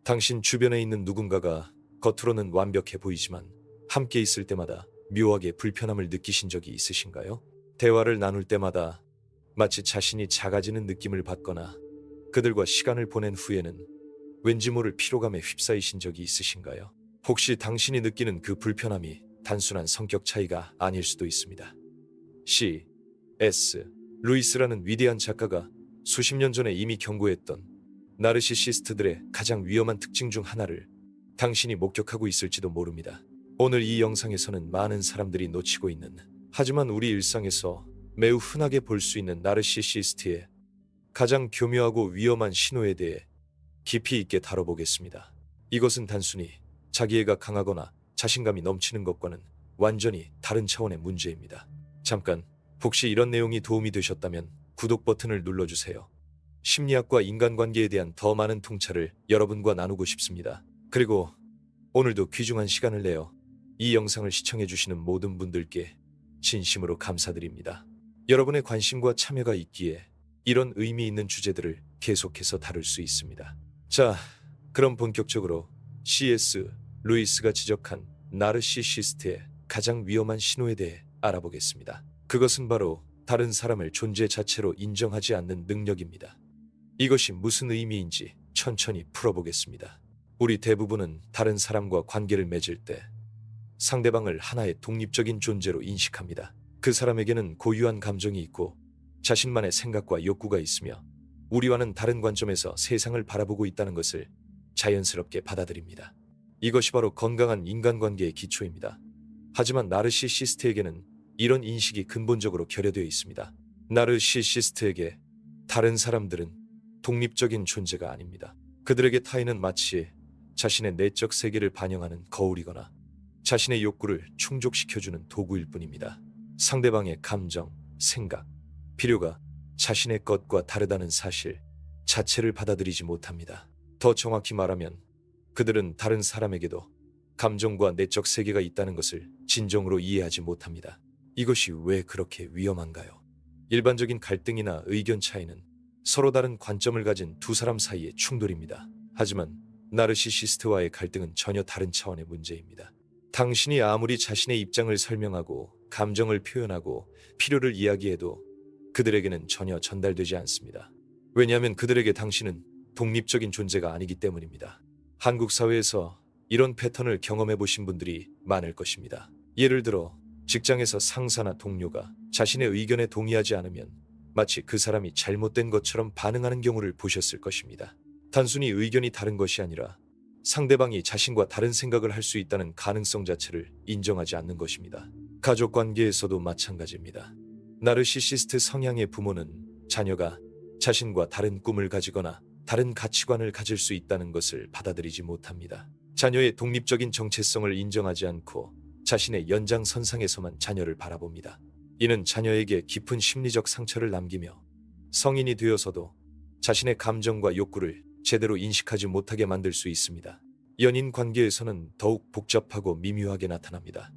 당신 주변에 있는 누군가가 겉으로는 완벽해 보이지만 함께 있을 때마다 묘하게 불편함을 느끼신 적이 있으신가요? 대화를 나눌 때마다 마치 자신이 작아지는 느낌을 받거나 그들과 시간을 보낸 후에는 왠지 모를 피로감에 휩싸이신 적이 있으신가요? 혹시 당신이 느끼는 그 불편함이 단순한 성격 차이가 아닐 수도 있습니다. C.S. 루이스라는 위대한 작가가 수십 년 전에 이미 경고했던 나르시시스트들의 가장 위험한 특징 중 하나를 당신이 목격하고 있을지도 모릅니다. 오늘 이 영상에서는 많은 사람들이 놓치고 있는, 하지만 우리 일상에서 매우 흔하게 볼 수 있는 나르시시스트의 가장 교묘하고 위험한 신호에 대해 깊이 있게 다뤄보겠습니다. 이것은 단순히 자기애가 강하거나 자신감이 넘치는 것과는 완전히 다른 차원의 문제입니다. 잠깐, 혹시 이런 내용이 도움이 되셨다면 구독 버튼을 눌러주세요. 심리학과 인간관계에 대한 더 많은 통찰을 여러분과 나누고 싶습니다. 그리고 오늘도 귀중한 시간을 내어 이 영상을 시청해주시는 모든 분들께 진심으로 감사드립니다. 여러분의 관심과 참여가 있기에 이런 의미 있는 주제들을 계속해서 다룰 수 있습니다. 자, 그럼 본격적으로 C.S. 루이스가 지적한 나르시시스트의 가장 위험한 신호에 대해 알아보겠습니다. 그것은 바로 다른 사람을 존재 자체로 인정하지 않는 능력입니다. 이것이 무슨 의미인지 천천히 풀어보겠습니다. 우리 대부분은 다른 사람과 관계를 맺을 때 상대방을 하나의 독립적인 존재로 인식합니다. 그 사람에게는 고유한 감정이 있고 자신만의 생각과 욕구가 있으며 우리와는 다른 관점에서 세상을 바라보고 있다는 것을 자연스럽게 받아들입니다. 이것이 바로 건강한 인간관계의 기초입니다. 하지만 나르시시스트에게는 이런 인식이 근본적으로 결여되어 있습니다. 나르시시스트에게 다른 사람들은 독립적인 존재가 아닙니다. 그들에게 타인은 마치 자신의 내적 세계를 반영하는 거울이거나 자신의 욕구를 충족시켜주는 도구일 뿐입니다. 상대방의 감정, 생각, 필요가 자신의 것과 다르다는 사실 자체를 받아들이지 못합니다. 더 정확히 말하면 그들은 다른 사람에게도 감정과 내적 세계가 있다는 것을 진정으로 이해하지 못합니다. 이것이 왜 그렇게 위험한가요? 일반적인 갈등이나 의견 차이는 서로 다른 관점을 가진 두 사람 사이의 충돌입니다. 하지만 나르시시스트와의 갈등은 전혀 다른 차원의 문제입니다. 당신이 아무리 자신의 입장을 설명하고 감정을 표현하고 필요를 이야기해도 그들에게는 전혀 전달되지 않습니다. 왜냐하면 그들에게 당신은 독립적인 존재가 아니기 때문입니다. 한국 사회에서 이런 패턴을 경험해 보신 분들이 많을 것입니다. 예를 들어 직장에서 상사나 동료가 자신의 의견에 동의하지 않으면 마치 그 사람이 잘못된 것처럼 반응하는 경우를 보셨을 것입니다. 단순히 의견이 다른 것이 아니라 상대방이 자신과 다른 생각을 할 수 있다는 가능성 자체를 인정하지 않는 것입니다. 가족 관계에서도 마찬가지입니다. 나르시시스트 성향의 부모는 자녀가 자신과 다른 꿈을 가지거나 다른 가치관을 가질 수 있다는 것을 받아들이지 못합니다. 자녀의 독립적인 정체성을 인정하지 않고 자신의 연장선상에서만 자녀를 바라봅니다. 이는 자녀에게 깊은 심리적 상처를 남기며 성인이 되어서도 자신의 감정과 욕구를 제대로 인식하지 못하게 만들 수 있습니다. 연인 관계에서는 더욱 복잡하고 미묘하게 나타납니다.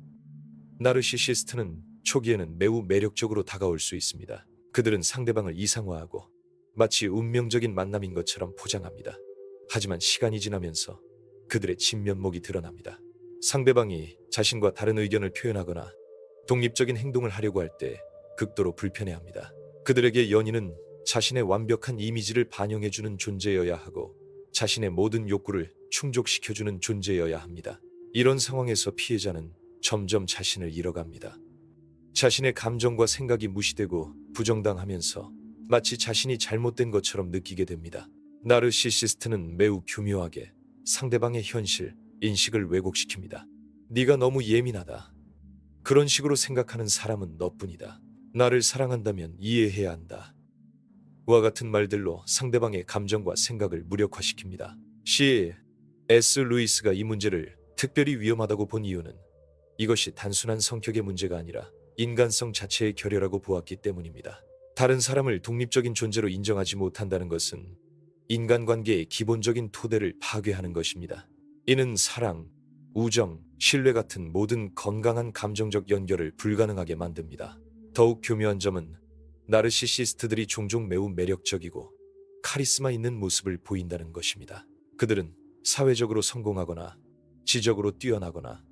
나르시시스트는 초기에는 매우 매력적으로 다가올 수 있습니다. 그들은 상대방을 이상화하고 마치 운명적인 만남인 것처럼 포장합니다. 하지만 시간이 지나면서 그들의 진면목이 드러납니다. 상대방이 자신과 다른 의견을 표현하거나 독립적인 행동을 하려고 할 때 극도로 불편해합니다. 그들에게 연인은 자신의 완벽한 이미지를 반영해주는 존재여야 하고 자신의 모든 욕구를 충족시켜주는 존재여야 합니다. 이런 상황에서 피해자는 점점 자신을 잃어갑니다. 자신의 감정과 생각이 무시되고 부정당하면서 마치 자신이 잘못된 것처럼 느끼게 됩니다. 나르시시스트는 매우 교묘하게 상대방의 현실, 인식을 왜곡시킵니다. 네가 너무 예민하다. 그런 식으로 생각하는 사람은 너뿐이다. 나를 사랑한다면 이해해야 한다. 와 같은 말들로 상대방의 감정과 생각을 무력화시킵니다. C.S. 루이스가 이 문제를 특별히 위험하다고 본 이유는 이것이 단순한 성격의 문제가 아니라 인간성 자체의 결여라고 보았기 때문입니다. 다른 사람을 독립적인 존재로 인정하지 못한다는 것은 인간관계의 기본적인 토대를 파괴하는 것입니다. 이는 사랑, 우정, 신뢰 같은 모든 건강한 감정적 연결을 불가능하게 만듭니다. 더욱 교묘한 점은 나르시시스트들이 종종 매우 매력적이고 카리스마 있는 모습을 보인다는 것입니다. 그들은 사회적으로 성공하거나 지적으로 뛰어나거나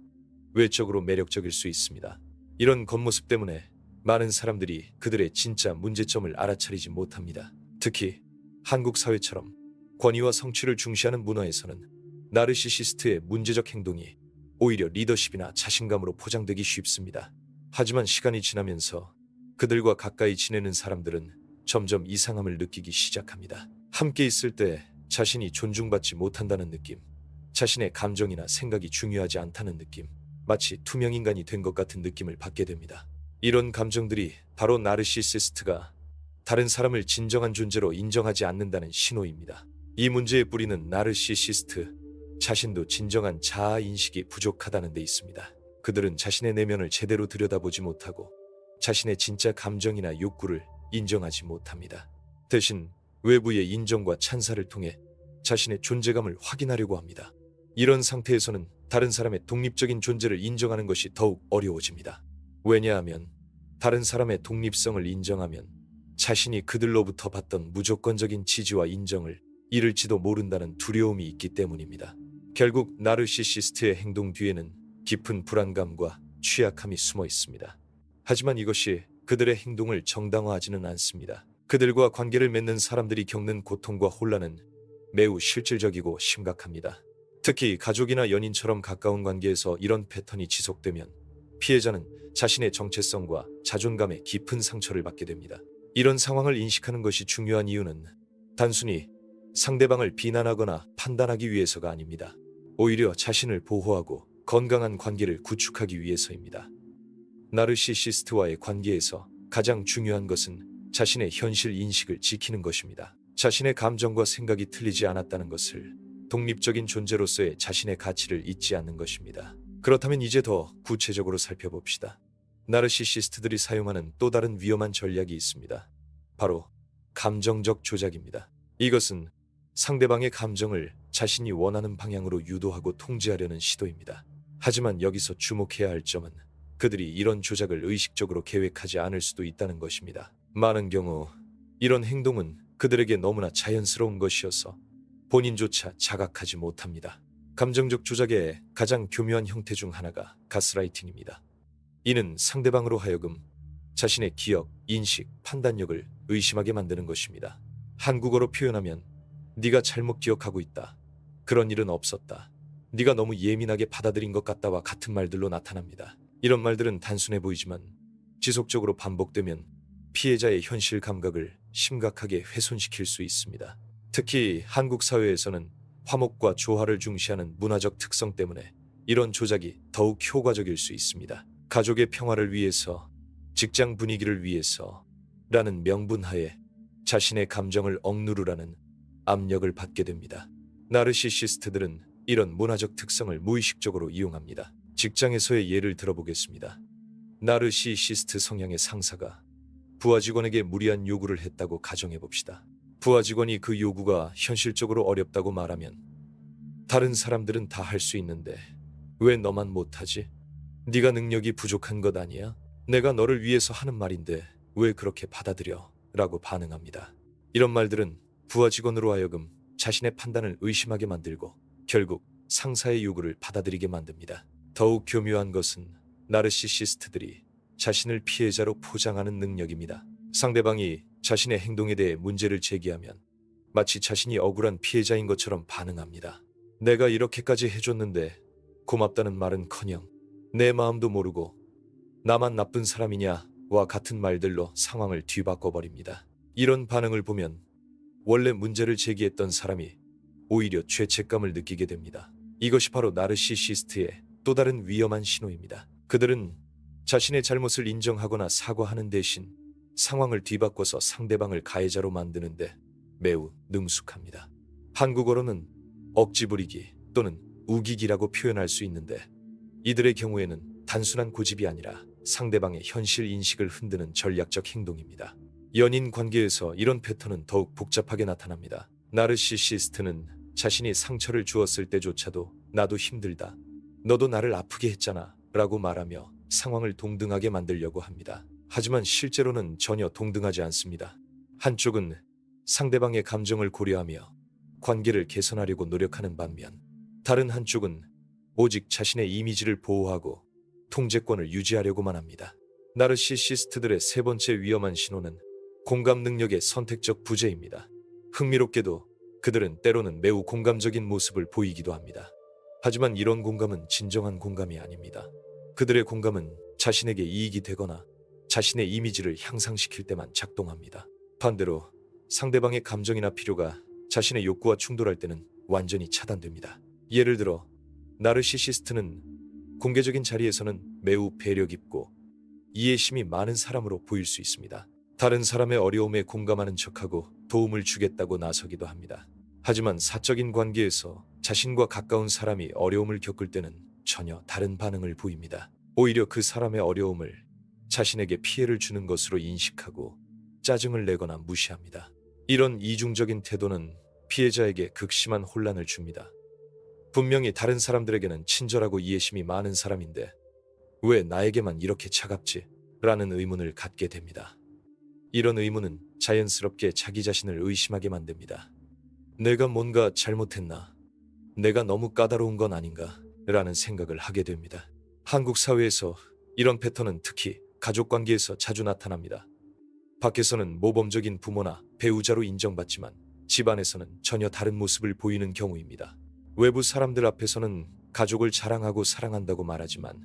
외적으로 매력적일 수 있습니다. 이런 겉모습 때문에 많은 사람들이 그들의 진짜 문제점을 알아차리지 못합니다. 특히 한국 사회처럼 권위와 성취를 중시하는 문화에서는 나르시시스트의 문제적 행동이 오히려 리더십이나 자신감으로 포장되기 쉽습니다. 하지만 시간이 지나면서 그들과 가까이 지내는 사람들은 점점 이상함을 느끼기 시작합니다. 함께 있을 때 자신이 존중받지 못한다는 느낌, 자신의 감정이나 생각이 중요하지 않다는 느낌, 마치 투명인간이 된 것 같은 느낌을 받게 됩니다. 이런 감정들이 바로 나르시시스트가 다른 사람을 진정한 존재로 인정하지 않는다는 신호입니다. 이 문제의 뿌리는 나르시시스트 자신도 진정한 자아 인식이 부족하다는 데 있습니다. 그들은 자신의 내면을 제대로 들여다보지 못하고 자신의 진짜 감정이나 욕구를 인정하지 못합니다. 대신 외부의 인정과 찬사를 통해 자신의 존재감을 확인하려고 합니다. 이런 상태에서는 다른 사람의 독립적인 존재를 인정하는 것이 더욱 어려워집니다. 왜냐하면 다른 사람의 독립성을 인정하면 자신이 그들로부터 받던 무조건적인 지지와 인정을 잃을지도 모른다는 두려움이 있기 때문입니다. 결국 나르시시스트의 행동 뒤에는 깊은 불안감과 취약함이 숨어 있습니다. 하지만 이것이 그들의 행동을 정당화하지는 않습니다. 그들과 관계를 맺는 사람들이 겪는 고통과 혼란은 매우 실질적이고 심각합니다. 특히 가족이나 연인처럼 가까운 관계에서 이런 패턴이 지속되면 피해자는 자신의 정체성과 자존감에 깊은 상처를 받게 됩니다. 이런 상황을 인식하는 것이 중요한 이유는 단순히 상대방을 비난하거나 판단하기 위해서가 아닙니다. 오히려 자신을 보호하고 건강한 관계를 구축하기 위해서입니다. 나르시시스트와의 관계에서 가장 중요한 것은 자신의 현실 인식을 지키는 것입니다. 자신의 감정과 생각이 틀리지 않았다는 것을, 독립적인 존재로서의 자신의 가치를 잊지 않는 것입니다. 그렇다면 이제 더 구체적으로 살펴봅시다. 나르시시스트들이 사용하는 또 다른 위험한 전략이 있습니다. 바로 감정적 조작입니다. 이것은 상대방의 감정을 자신이 원하는 방향으로 유도하고 통제하려는 시도입니다. 하지만 여기서 주목해야 할 점은 그들이 이런 조작을 의식적으로 계획하지 않을 수도 있다는 것입니다. 많은 경우 이런 행동은 그들에게 너무나 자연스러운 것이어서 본인조차 자각하지 못합니다. 감정적 조작의 가장 교묘한 형태 중 하나가 가스라이팅입니다. 이는 상대방으로 하여금 자신의 기억, 인식, 판단력을 의심하게 만드는 것입니다. 한국어로 표현하면 네가 잘못 기억하고 있다. 그런 일은 없었다. 네가 너무 예민하게 받아들인 것 같다와 같은 말들로 나타납니다. 이런 말들은 단순해 보이지만 지속적으로 반복되면 피해자의 현실 감각을 심각하게 훼손시킬 수 있습니다. 특히 한국 사회에서는 화목과 조화를 중시하는 문화적 특성 때문에 이런 조작이 더욱 효과적일 수 있습니다. 가족의 평화를 위해서, 직장 분위기를 위해서 라는 명분하에 자신의 감정을 억누르라는 압력을 받게 됩니다. 나르시시스트들은 이런 문화적 특성을 무의식적으로 이용합니다. 직장에서의 예를 들어보겠습니다. 나르시시스트 성향의 상사가 부하 직원에게 무리한 요구를 했다고 가정해봅시다. 부하 직원이 그 요구가 현실적으로 어렵다고 말하면 다른 사람들은 다 할 수 있는데 왜 너만 못하지? 네가 능력이 부족한 것 아니야? 내가 너를 위해서 하는 말인데 왜 그렇게 받아들여? 라고 반응합니다. 이런 말들은 부하 직원으로 하여금 자신의 판단을 의심하게 만들고 결국 상사의 요구를 받아들이게 만듭니다. 더욱 교묘한 것은 나르시시스트들이 자신을 피해자로 포장하는 능력입니다. 상대방이 자신의 행동에 대해 문제를 제기하면 마치 자신이 억울한 피해자인 것처럼 반응합니다. 내가 이렇게까지 해줬는데 고맙다는 말은커녕 내 마음도 모르고 나만 나쁜 사람이냐와 같은 말들로 상황을 뒤바꿔버립니다. 이런 반응을 보면 원래 문제를 제기했던 사람이 오히려 죄책감을 느끼게 됩니다. 이것이 바로 나르시시스트의 또 다른 위험한 신호입니다. 그들은 자신의 잘못을 인정하거나 사과하는 대신 상황을 뒤바꿔서 상대방을 가해자로 만드는데 매우 능숙합니다. 한국어로는 억지 부리기 또는 우기기라고 표현할 수 있는데 이들의 경우에는 단순한 고집이 아니라 상대방의 현실 인식을 흔드는 전략적 행동입니다. 연인 관계에서 이런 패턴은 더욱 복잡하게 나타납니다. 나르시시스트는 자신이 상처를 주었을 때조차도 나도 힘들다. 너도 나를 아프게 했잖아. 라고 말하며 상황을 동등하게 만들려고 합니다. 하지만 실제로는 전혀 동등하지 않습니다. 한쪽은 상대방의 감정을 고려하며 관계를 개선하려고 노력하는 반면 다른 한쪽은 오직 자신의 이미지를 보호하고 통제권을 유지하려고만 합니다. 나르시시스트들의 세 번째 위험한 신호는 공감 능력의 선택적 부재입니다. 흥미롭게도 그들은 때로는 매우 공감적인 모습을 보이기도 합니다. 하지만 이런 공감은 진정한 공감이 아닙니다. 그들의 공감은 자신에게 이익이 되거나 자신의 이미지를 향상시킬 때만 작동합니다. 반대로 상대방의 감정이나 필요가 자신의 욕구와 충돌할 때는 완전히 차단됩니다. 예를 들어 나르시시스트는 공개적인 자리에서는 매우 배려 깊고 이해심이 많은 사람으로 보일 수 있습니다. 다른 사람의 어려움에 공감하는 척하고 도움을 주겠다고 나서기도 합니다. 하지만 사적인 관계에서 자신과 가까운 사람이 어려움을 겪을 때는 전혀 다른 반응을 보입니다. 오히려 그 사람의 어려움을 자신에게 피해를 주는 것으로 인식하고 짜증을 내거나 무시합니다. 이런 이중적인 태도는 피해자에게 극심한 혼란을 줍니다. 분명히 다른 사람들에게는 친절하고 이해심이 많은 사람인데 왜 나에게만 이렇게 차갑지? 라는 의문을 갖게 됩니다. 이런 의문은 자연스럽게 자기 자신을 의심하게 만듭니다. 내가 뭔가 잘못했나? 내가 너무 까다로운 건 아닌가? 라는 생각을 하게 됩니다. 한국 사회에서 이런 패턴은 특히 가족 관계에서 자주 나타납니다. 밖에서는 모범적인 부모나 배우자로 인정받지만 집안에서는 전혀 다른 모습을 보이는 경우입니다. 외부 사람들 앞에서는 가족을 자랑하고 사랑한다고 말하지만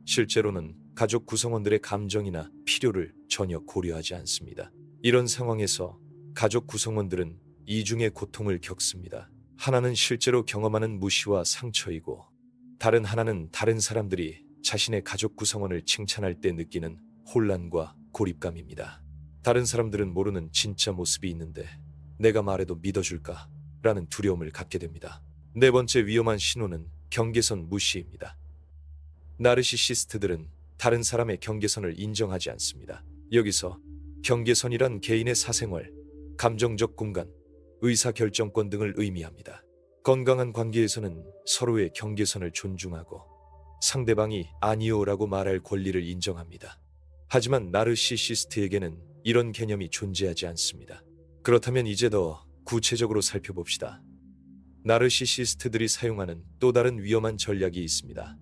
실제로는 가족 구성원들의 감정이나 필요를 전혀 고려하지 않습니다. 이런 상황에서 가족 구성원들은 이중의 고통을 겪습니다. 하나는 실제로 경험하는 무시와 상처이고 다른 하나는 다른 사람들이 자신의 가족 구성원을 칭찬할 때 느끼는 혼란과 고립감입니다. 다른 사람들은 모르는 진짜 모습이 있는데 내가 말해도 믿어줄까? 라는 두려움을 갖게 됩니다. 네 번째 위험한 신호는 경계선 무시입니다. 나르시시스트들은 다른 사람의 경계선을 인정하지 않습니다. 여기서 경계선이란 개인의 사생활, 감정적 공간, 의사결정권 등을 의미합니다. 건강한 관계에서는 서로의 경계선을 존중하고 상대방이 아니요라고 말할 권리를 인정합니다. 하지만 나르시시스트에게는 이런 개념이 존재하지 않습니다. 그렇다면 이제 더 구체적으로 살펴봅시다. 나르시시스트들이 사용하는 또 다른 위험한 전략이 있습니다.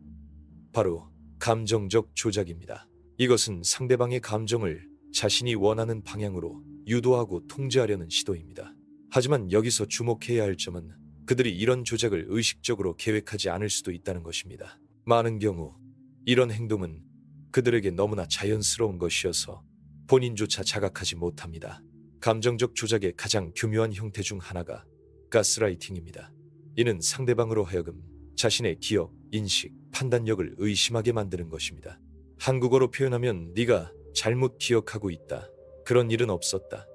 바로 감정적 조작입니다. 이것은 상대방의 감정을 자신이 원하는 방향으로 유도하고 통제하려는 시도입니다. 하지만 여기서 주목해야 할 점은 그들이 이런 조작을 의식적으로 계획하지 않을 수도 있다는 것입니다. 많은 경우 이런 행동은 그들에게 너무나 자연스러운 것이어서 본인조차 자각하지 못합니다. 감정적 조작의 가장 교묘한 형태 중 하나가 가스라이팅입니다. 이는 상대방으로 하여금 자신의 기억, 인식, 판단력을 의심하게 만드는 것입니다. 한국어로 표현하면 네가 잘못 기억하고 있다. 그런 일은 없었다.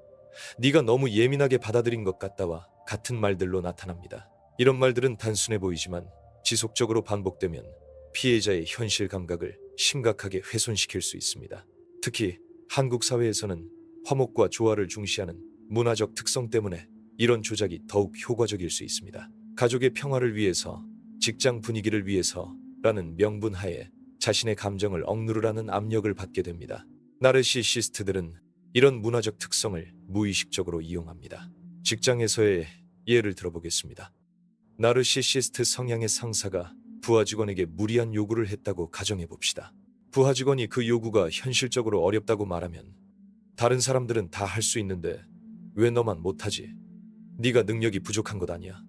네가 너무 예민하게 받아들인 것 같다와 같은 말들로 나타납니다. 이런 말들은 단순해 보이지만 지속적으로 반복되면 피해자의 현실 감각을 심각하게 훼손시킬 수 있습니다. 특히 한국 사회에서는 화목과 조화를 중시하는 문화적 특성 때문에 이런 조작이 더욱 효과적일 수 있습니다. 가족의 평화를 위해서, 직장 분위기를 위해서라는 명분 하에 자신의 감정을 억누르라는 압력을 받게 됩니다. 나르시시스트들은 이런 문화적 특성을 무의식적으로 이용합니다. 직장에서의 예를 들어보겠습니다. 나르시시스트 성향의 상사가 부하 직원에게 무리한 요구를 했다고 가정해 봅시다. 부하 직원이 그 요구가 현실적으로 어렵다고 말하면 다른 사람들은 다 할 수 있는데 왜 너만 못하지? 네가 능력이 부족한 것 아니야?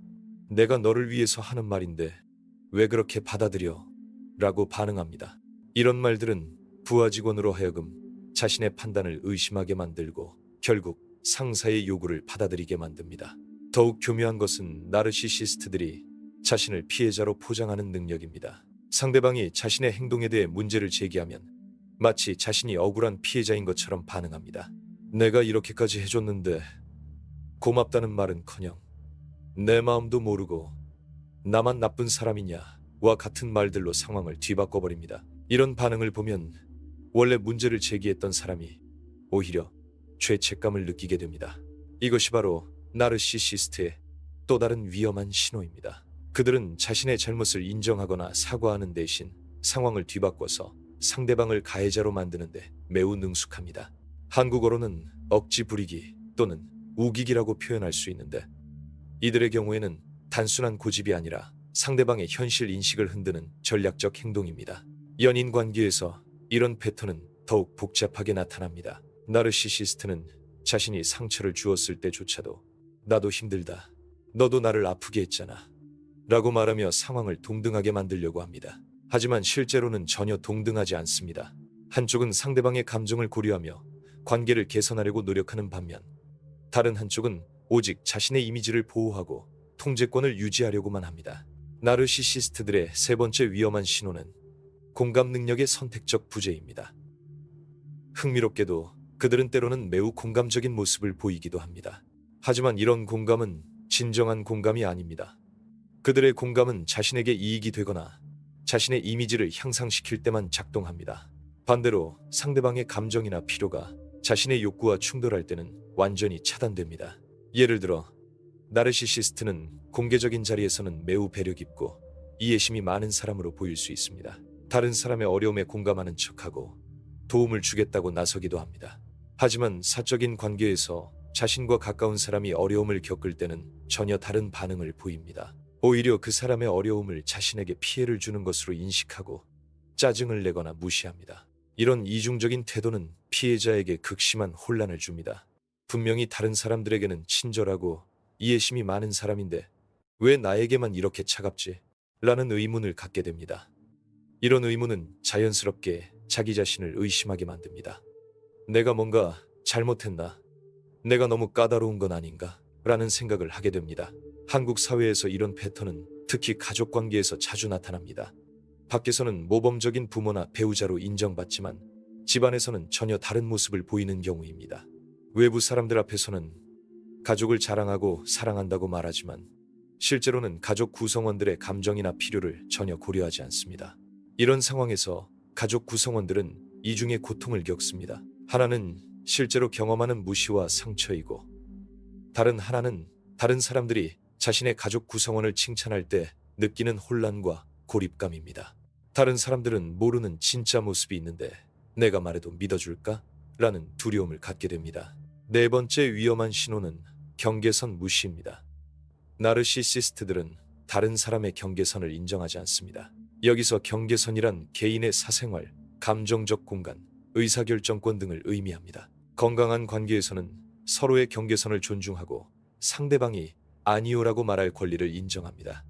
내가 너를 위해서 하는 말인데 왜 그렇게 받아들여? 라고 반응합니다. 이런 말들은 부하 직원으로 하여금 자신의 판단을 의심하게 만들고 결국 상사의 요구를 받아들이게 만듭니다. 더욱 교묘한 것은 나르시시스트들이 자신을 피해자로 포장하는 능력입니다. 상대방이 자신의 행동에 대해 문제를 제기하면 마치 자신이 억울한 피해자인 것처럼 반응합니다. 내가 이렇게까지 해줬는데 고맙다는 말은커녕 내 마음도 모르고 나만 나쁜 사람이냐와 같은 말들로 상황을 뒤바꿔버립니다. 이런 반응을 보면 원래 문제를 제기했던 사람이 오히려 죄책감을 느끼게 됩니다. 이것이 바로 나르시시스트의 또 다른 위험한 신호입니다. 그들은 자신의 잘못을 인정하거나 사과하는 대신 상황을 뒤바꿔서 상대방을 가해자로 만드는데 매우 능숙합니다. 한국어로는 억지 부리기 또는 우기기라고 표현할 수 있는데 이들의 경우에는 단순한 고집이 아니라 상대방의 현실 인식을 흔드는 전략적 행동입니다. 연인 관계에서 이런 패턴은 더욱 복잡하게 나타납니다. 나르시시스트는 자신이 상처를 주었을 때조차도 나도 힘들다. 너도 나를 아프게 했잖아. 라고 말하며 상황을 동등하게 만들려고 합니다. 하지만 실제로는 전혀 동등하지 않습니다. 한쪽은 상대방의 감정을 고려하며 관계를 개선하려고 노력하는 반면 다른 한쪽은 오직 자신의 이미지를 보호하고 통제권을 유지하려고만 합니다. 나르시시스트들의 세 번째 위험한 신호는 공감 능력의 선택적 부재입니다. 흥미롭게도 그들은 때로는 매우 공감적인 모습을 보이기도 합니다. 하지만 이런 공감은 진정한 공감이 아닙니다. 그들의 공감은 자신에게 이익이 되거나 자신의 이미지를 향상시킬 때만 작동합니다. 반대로 상대방의 감정이나 필요가 자신의 욕구와 충돌할 때는 완전히 차단됩니다. 예를 들어 나르시시스트는 공개적인 자리에서는 매우 배려 깊고 이해심이 많은 사람으로 보일 수 있습니다. 다른 사람의 어려움에 공감하는 척하고 도움을 주겠다고 나서기도 합니다. 하지만 사적인 관계에서 자신과 가까운 사람이 어려움을 겪을 때는 전혀 다른 반응을 보입니다. 오히려 그 사람의 어려움을 자신에게 피해를 주는 것으로 인식하고 짜증을 내거나 무시합니다. 이런 이중적인 태도는 피해자에게 극심한 혼란을 줍니다. 분명히 다른 사람들에게는 친절하고 이해심이 많은 사람인데 왜 나에게만 이렇게 차갑지? 라는 의문을 갖게 됩니다. 이런 의문은 자연스럽게 자기 자신을 의심하게 만듭니다. 내가 뭔가 잘못했나? 내가 너무 까다로운 건 아닌가? 라는 생각을 하게 됩니다. 한국 사회에서 이런 패턴은 특히 가족 관계에서 자주 나타납니다. 밖에서는 모범적인 부모나 배우자로 인정받지만 집안에서는 전혀 다른 모습을 보이는 경우입니다. 외부 사람들 앞에서는 가족을 자랑하고 사랑한다고 말하지만 실제로는 가족 구성원들의 감정이나 필요를 전혀 고려하지 않습니다. 이런 상황에서 가족 구성원들은 이중의 고통을 겪습니다. 하나는 실제로 경험하는 무시와 상처이고 다른 하나는 다른 사람들이 자신의 가족 구성원을 칭찬할 때 느끼는 혼란과 고립감입니다. 다른 사람들은 모르는 진짜 모습이 있는데 내가 말해도 믿어줄까? 라는 두려움을 갖게 됩니다. 네 번째 위험한 신호는 경계선 무시입니다. 나르시시스트들은 다른 사람의 경계선을 인정하지 않습니다. 여기서 경계선이란 개인의 사생활, 감정적 공간, 의사결정권 등을 의미합니다. 건강한 관계에서는 서로의 경계선을 존중하고 상대방이 아니요라고 말할 권리를 인정합니다.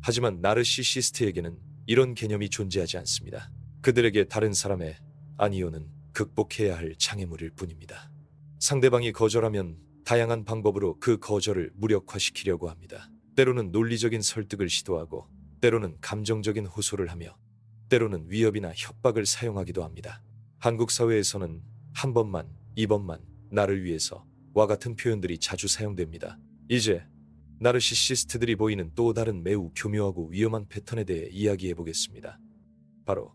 하지만 나르시시스트에게는 이런 개념이 존재하지 않습니다. 그들에게 다른 사람의 아니요는 극복해야 할 장애물일 뿐입니다. 상대방이 거절하면 다양한 방법으로 그 거절을 무력화시키려고 합니다. 때로는 논리적인 설득을 시도하고 때로는 감정적인 호소를 하며 때로는 위협이나 협박을 사용하기도 합니다. 한국 사회에서는 한 번만, 이번만, 나를 위해서 와 같은 표현들이 자주 사용됩니다. 이제 나르시시스트들이 보이는 또 다른 매우 교묘하고 위험한 패턴에 대해 이야기해 보겠습니다. 바로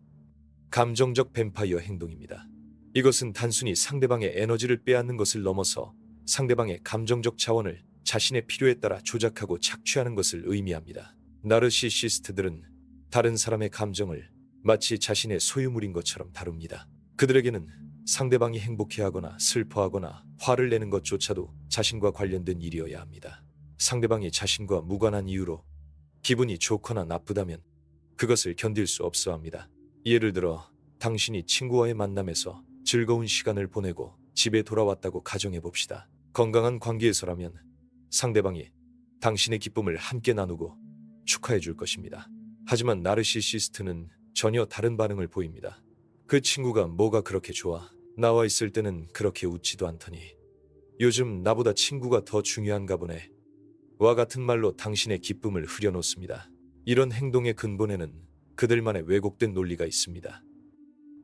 감정적 뱀파이어 행동입니다. 이것은 단순히 상대방의 에너지를 빼앗는 것을 넘어서 상대방의 감정적 자원을 자신의 필요에 따라 조작하고 착취하는 것을 의미합니다. 나르시시스트들은 다른 사람의 감정을 마치 자신의 소유물인 것처럼 다룹니다. 그들에게는 상대방이 행복해하거나 슬퍼하거나 화를 내는 것조차도 자신과 관련된 일이어야 합니다. 상대방이 자신과 무관한 이유로 기분이 좋거나 나쁘다면 그것을 견딜 수 없어 합니다. 예를 들어 당신이 친구와의 만남에서 즐거운 시간을 보내고 집에 돌아왔다고 가정해 봅시다. 건강한 관계에서라면 상대방이 당신의 기쁨을 함께 나누고 축하해 줄 것입니다. 하지만 나르시시스트는 전혀 다른 반응을 보입니다. 그 친구가 뭐가 그렇게 좋아? 나와 있을 때는 그렇게 웃지도 않더니 요즘 나보다 친구가 더 중요한가 보네. 와 같은 말로 당신의 기쁨을 흐려놓습니다. 이런 행동의 근본에는 그들만의 왜곡된 논리가 있습니다.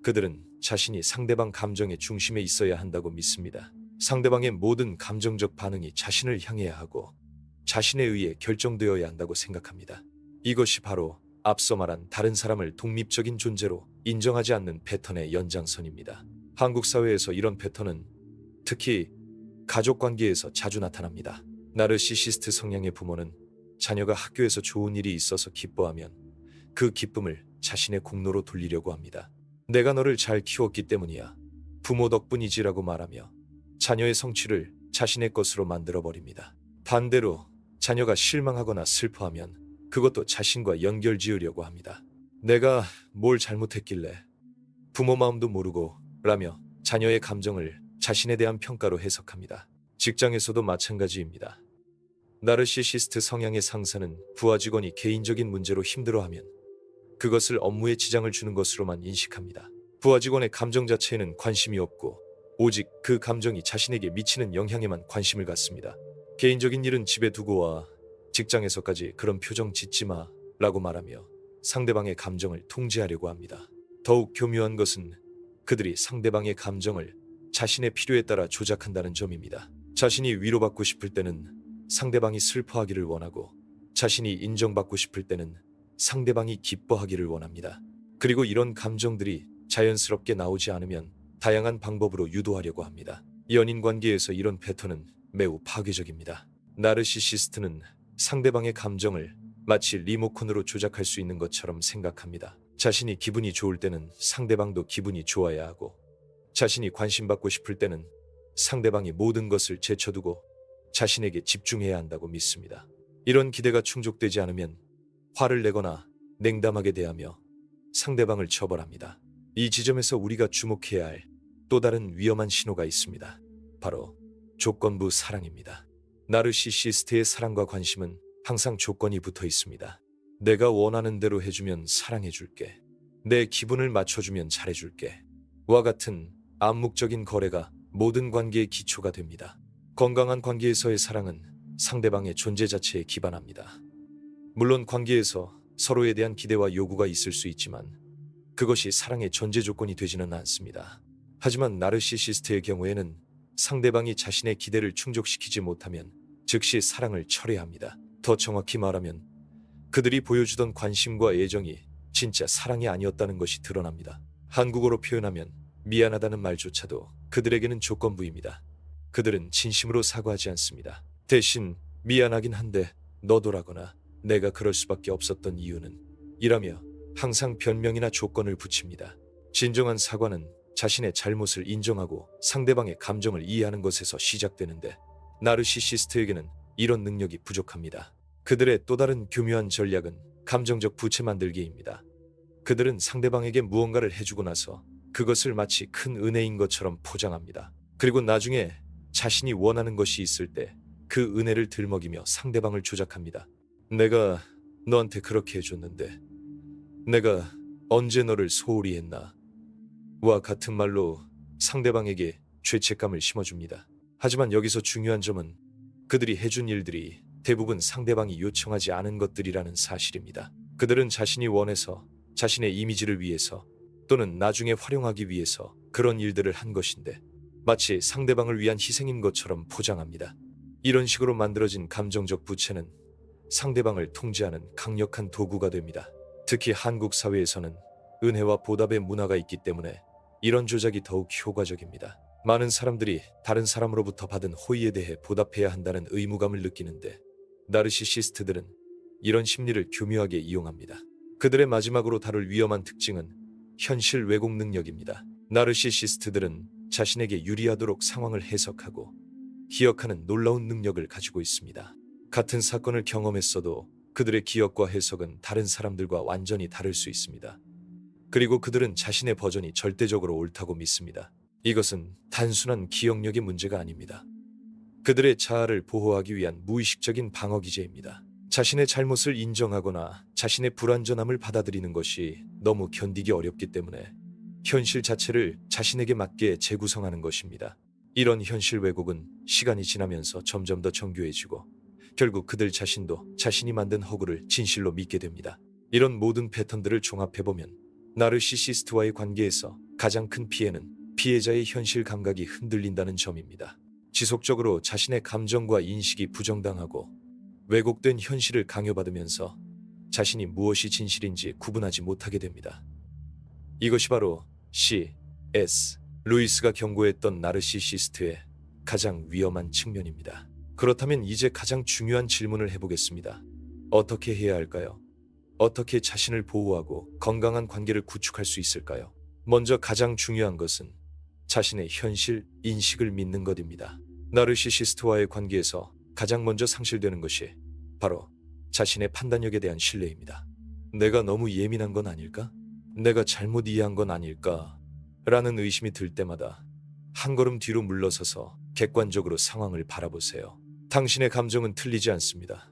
그들은 자신이 상대방 감정의 중심에 있어야 한다고 믿습니다. 상대방의 모든 감정적 반응이 자신을 향해야 하고 자신에 의해 결정되어야 한다고 생각합니다. 이것이 바로 앞서 말한 다른 사람을 독립적인 존재로 인정하지 않는 패턴의 연장선입니다. 한국 사회에서 이런 패턴은 특히 가족 관계에서 자주 나타납니다. 나르시시스트 성향의 부모는 자녀가 학교에서 좋은 일이 있어서 기뻐하면 그 기쁨을 자신의 공로로 돌리려고 합니다. 내가 너를 잘 키웠기 때문이야. 부모 덕분이지라고 말하며 자녀의 성취를 자신의 것으로 만들어버립니다. 반대로 자녀가 실망하거나 슬퍼하면 그것도 자신과 연결 지으려고 합니다. 내가 뭘 잘못했길래 부모 마음도 모르고 라며 자녀의 감정을 자신에 대한 평가로 해석합니다. 직장에서도 마찬가지입니다. 나르시시스트 성향의 상사는 부하 직원이 개인적인 문제로 힘들어하면 그것을 업무에 지장을 주는 것으로만 인식합니다. 부하 직원의 감정 자체에는 관심이 없고 오직 그 감정이 자신에게 미치는 영향에만 관심을 갖습니다. 개인적인 일은 집에 두고 와, 직장에서까지 그런 표정 짓지 마 라고 말하며 상대방의 감정을 통제하려고 합니다. 더욱 교묘한 것은 그들이 상대방의 감정을 자신의 필요에 따라 조작한다는 점입니다. 자신이 위로받고 싶을 때는 상대방이 슬퍼하기를 원하고 자신이 인정받고 싶을 때는 상대방이 기뻐하기를 원합니다. 그리고 이런 감정들이 자연스럽게 나오지 않으면 다양한 방법으로 유도하려고 합니다. 연인 관계에서 이런 패턴은 매우 파괴적입니다. 나르시시스트는 상대방의 감정을 마치 리모컨으로 조작할 수 있는 것처럼 생각합니다. 자신이 기분이 좋을 때는 상대방도 기분이 좋아야 하고 자신이 관심받고 싶을 때는 상대방이 모든 것을 제쳐두고 자신에게 집중해야 한다고 믿습니다. 이런 기대가 충족되지 않으면 화를 내거나 냉담하게 대하며 상대방을 처벌합니다. 이 지점에서 우리가 주목해야 할 또 다른 위험한 신호가 있습니다. 바로 조건부 사랑입니다. 나르시시스트의 사랑과 관심은 항상 조건이 붙어 있습니다. 내가 원하는 대로 해주면 사랑해줄게. 내 기분을 맞춰주면 잘해줄게. 와 같은 암묵적인 거래가 모든 관계의 기초가 됩니다. 건강한 관계에서의 사랑은 상대방의 존재 자체에 기반합니다. 물론 관계에서 서로에 대한 기대와 요구가 있을 수 있지만 그것이 사랑의 전제 조건이 되지는 않습니다. 하지만 나르시시스트의 경우에는 상대방이 자신의 기대를 충족시키지 못하면 즉시 사랑을 철회합니다. 더 정확히 말하면 그들이 보여주던 관심과 애정이 진짜 사랑이 아니었다는 것이 드러납니다. 한국어로 표현하면 미안하다는 말조차도 그들에게는 조건부입니다. 그들은 진심으로 사과하지 않습니다. 대신 미안하긴 한데 너도라거나 내가 그럴 수밖에 없었던 이유는 이라며 항상 변명이나 조건을 붙입니다. 진정한 사과는 자신의 잘못을 인정하고 상대방의 감정을 이해하는 것에서 시작되는데 나르시시스트에게는 이런 능력이 부족합니다. 그들의 또 다른 교묘한 전략은 감정적 부채 만들기입니다. 그들은 상대방에게 무언가를 해주고 나서 그것을 마치 큰 은혜인 것처럼 포장합니다. 그리고 나중에 자신이 원하는 것이 있을 때 그 은혜를 들먹이며 상대방을 조작합니다. 내가 너한테 그렇게 해줬는데 내가 언제 너를 소홀히 했나? 와 같은 말로 상대방에게 죄책감을 심어줍니다. 하지만 여기서 중요한 점은 그들이 해준 일들이 대부분 상대방이 요청하지 않은 것들이라는 사실입니다. 그들은 자신이 원해서 자신의 이미지를 위해서 또는 나중에 활용하기 위해서 그런 일들을 한 것인데 마치 상대방을 위한 희생인 것처럼 포장합니다. 이런 식으로 만들어진 감정적 부채는 상대방을 통제하는 강력한 도구가 됩니다. 특히 한국 사회에서는 은혜와 보답의 문화가 있기 때문에 이런 조작이 더욱 효과적입니다. 많은 사람들이 다른 사람으로부터 받은 호의에 대해 보답해야 한다는 의무감을 느끼는데 나르시시스트들은 이런 심리를 교묘하게 이용합니다. 그들의 마지막으로 다룰 위험한 특징은 현실 왜곡 능력입니다. 나르시시스트들은 자신에게 유리하도록 상황을 해석하고 기억하는 놀라운 능력을 가지고 있습니다. 같은 사건을 경험했어도 그들의 기억과 해석은 다른 사람들과 완전히 다를 수 있습니다. 그리고 그들은 자신의 버전이 절대적으로 옳다고 믿습니다. 이것은 단순한 기억력의 문제가 아닙니다. 그들의 자아를 보호하기 위한 무의식적인 방어 기제입니다. 자신의 잘못을 인정하거나 자신의 불완전함을 받아들이는 것이 너무 견디기 어렵기 때문에 현실 자체를 자신에게 맞게 재구성하는 것입니다. 이런 현실 왜곡은 시간이 지나면서 점점 더 정교해지고 결국 그들 자신도 자신이 만든 허구를 진실로 믿게 됩니다. 이런 모든 패턴들을 종합해보면 나르시시스트와의 관계에서 가장 큰 피해는 피해자의 현실 감각이 흔들린다는 점입니다. 지속적으로 자신의 감정과 인식이 부정당하고 왜곡된 현실을 강요받으면서 자신이 무엇이 진실인지 구분하지 못하게 됩니다. 이것이 바로 C.S. 루이스가 경고했던 나르시시스트의 가장 위험한 측면입니다. 그렇다면 이제 가장 중요한 질문을 해보겠습니다. 어떻게 해야 할까요? 어떻게 자신을 보호하고 건강한 관계를 구축할 수 있을까요? 먼저 가장 중요한 것은 자신의 현실 인식을 믿는 것입니다. 나르시시스트와의 관계에서 가장 먼저 상실되는 것이 바로 자신의 판단력에 대한 신뢰입니다. 내가 너무 예민한 건 아닐까? 내가 잘못 이해한 건 아닐까? 라는 의심이 들 때마다 한 걸음 뒤로 물러서서 객관적으로 상황을 바라보세요. 당신의 감정은 틀리지 않습니다.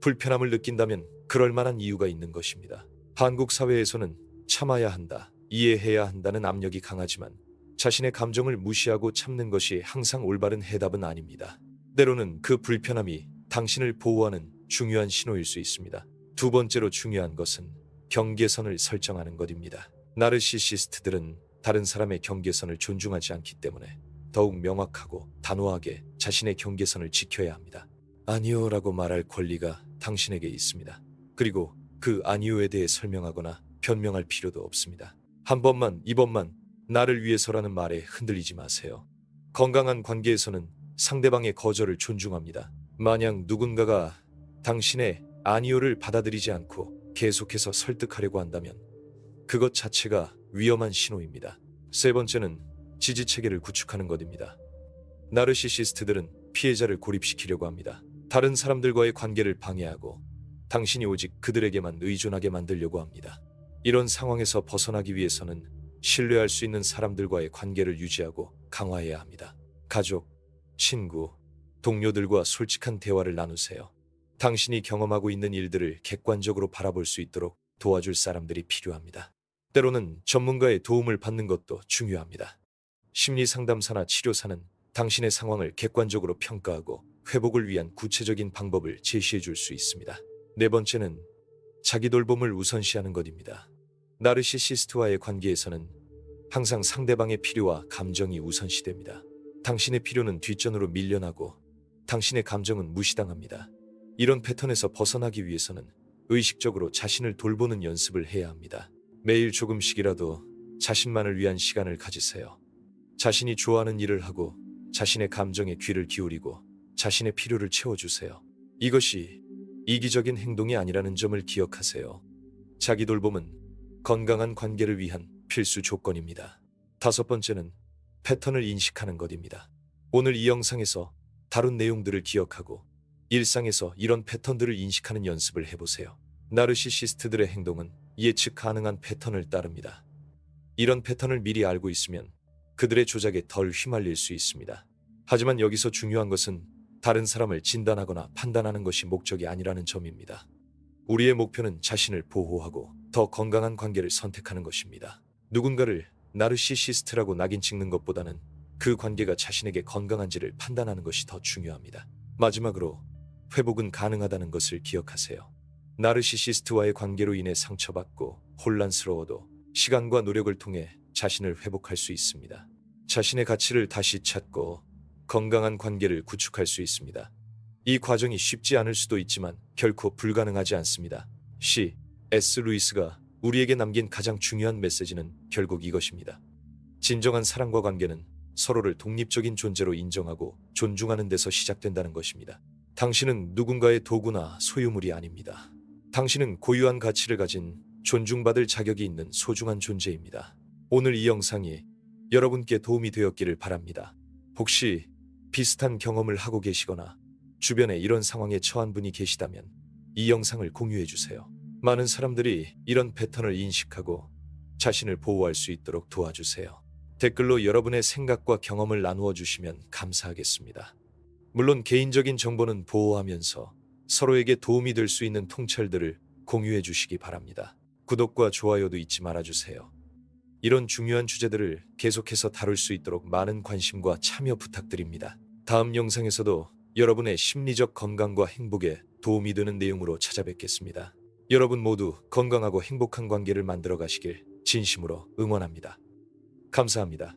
불편함을 느낀다면 그럴 만한 이유가 있는 것입니다. 한국 사회에서는 참아야 한다, 이해해야 한다는 압력이 강하지만 자신의 감정을 무시하고 참는 것이 항상 올바른 해답은 아닙니다. 때로는 그 불편함이 당신을 보호하는 중요한 신호일 수 있습니다. 두 번째로 중요한 것은 경계선을 설정하는 것입니다. 나르시시스트들은 다른 사람의 경계선을 존중하지 않기 때문에 더욱 명확하고 단호하게 자신의 경계선을 지켜야 합니다. 아니요라고 말할 권리가 당신에게 있습니다. 그리고 그 아니요에 대해 설명하거나 변명할 필요도 없습니다. 한 번만, 이번만 나를 위해서라는 말에 흔들리지 마세요. 건강한 관계에서는 상대방의 거절을 존중합니다. 만약 누군가가 당신의 아니요를 받아들이지 않고 계속해서 설득하려고 한다면 그것 자체가 위험한 신호입니다. 세 번째는 지지체계를 구축하는 것입니다. 나르시시스트들은 피해자를 고립시키려고 합니다. 다른 사람들과의 관계를 방해하고 당신이 오직 그들에게만 의존하게 만들려고 합니다. 이런 상황에서 벗어나기 위해서는 신뢰할 수 있는 사람들과의 관계를 유지하고 강화해야 합니다. 가족, 친구, 동료들과 솔직한 대화를 나누세요. 당신이 경험하고 있는 일들을 객관적으로 바라볼 수 있도록 도와줄 사람들이 필요합니다. 때로는 전문가의 도움을 받는 것도 중요합니다. 심리상담사나 치료사는 당신의 상황을 객관적으로 평가하고 회복을 위한 구체적인 방법을 제시해 줄 수 있습니다. 네 번째는 자기 돌봄을 우선시하는 것입니다. 나르시시스트와의 관계에서는 항상 상대방의 필요와 감정이 우선시됩니다. 당신의 필요는 뒷전으로 밀려나고 당신의 감정은 무시당합니다. 이런 패턴에서 벗어나기 위해서는 의식적으로 자신을 돌보는 연습을 해야 합니다. 매일 조금씩이라도 자신만을 위한 시간을 가지세요. 자신이 좋아하는 일을 하고 자신의 감정에 귀를 기울이고 자신의 필요를 채워주세요. 이것이 이기적인 행동이 아니라는 점을 기억하세요. 자기 돌봄은 건강한 관계를 위한 필수 조건입니다. 다섯 번째는 패턴을 인식하는 것입니다. 오늘 이 영상에서 다룬 내용들을 기억하고 일상에서 이런 패턴들을 인식하는 연습을 해보세요. 나르시시스트들의 행동은 예측 가능한 패턴을 따릅니다. 이런 패턴을 미리 알고 있으면 그들의 조작에 덜 휘말릴 수 있습니다. 하지만 여기서 중요한 것은 다른 사람을 진단하거나 판단하는 것이 목적이 아니라는 점입니다. 우리의 목표는 자신을 보호하고 더 건강한 관계를 선택하는 것입니다. 누군가를 나르시시스트라고 낙인 찍는 것보다는 그 관계가 자신에게 건강한지를 판단하는 것이 더 중요합니다. 마지막으로 회복은 가능하다는 것을 기억하세요. 나르시시스트와의 관계로 인해 상처받고 혼란스러워도 시간과 노력을 통해 자신을 회복할 수 있습니다. 자신의 가치를 다시 찾고 건강한 관계를 구축할 수 있습니다. 이 과정이 쉽지 않을 수도 있지만 결코 불가능하지 않습니다. C.S. 루이스가 우리에게 남긴 가장 중요한 메시지는 결국 이것입니다. 진정한 사랑과 관계는 서로를 독립적인 존재로 인정하고 존중하는 데서 시작된다는 것입니다. 당신은 누군가의 도구나 소유물이 아닙니다. 당신은 고유한 가치를 가진 존중받을 자격이 있는 소중한 존재입니다. 오늘 이 영상이 여러분께 도움이 되었기를 바랍니다. 혹시 비슷한 경험을 하고 계시거나 주변에 이런 상황에 처한 분이 계시다면 이 영상을 공유해 주세요. 많은 사람들이 이런 패턴을 인식하고 자신을 보호할 수 있도록 도와주세요. 댓글로 여러분의 생각과 경험을 나누어 주시면 감사하겠습니다. 물론 개인적인 정보는 보호하면서 서로에게 도움이 될 수 있는 통찰들을 공유해 주시기 바랍니다. 구독과 좋아요도 잊지 말아주세요. 이런 중요한 주제들을 계속해서 다룰 수 있도록 많은 관심과 참여 부탁드립니다. 다음 영상에서도 여러분의 심리적 건강과 행복에 도움이 되는 내용으로 찾아뵙겠습니다. 여러분 모두 건강하고 행복한 관계를 만들어 가시길 진심으로 응원합니다. 감사합니다.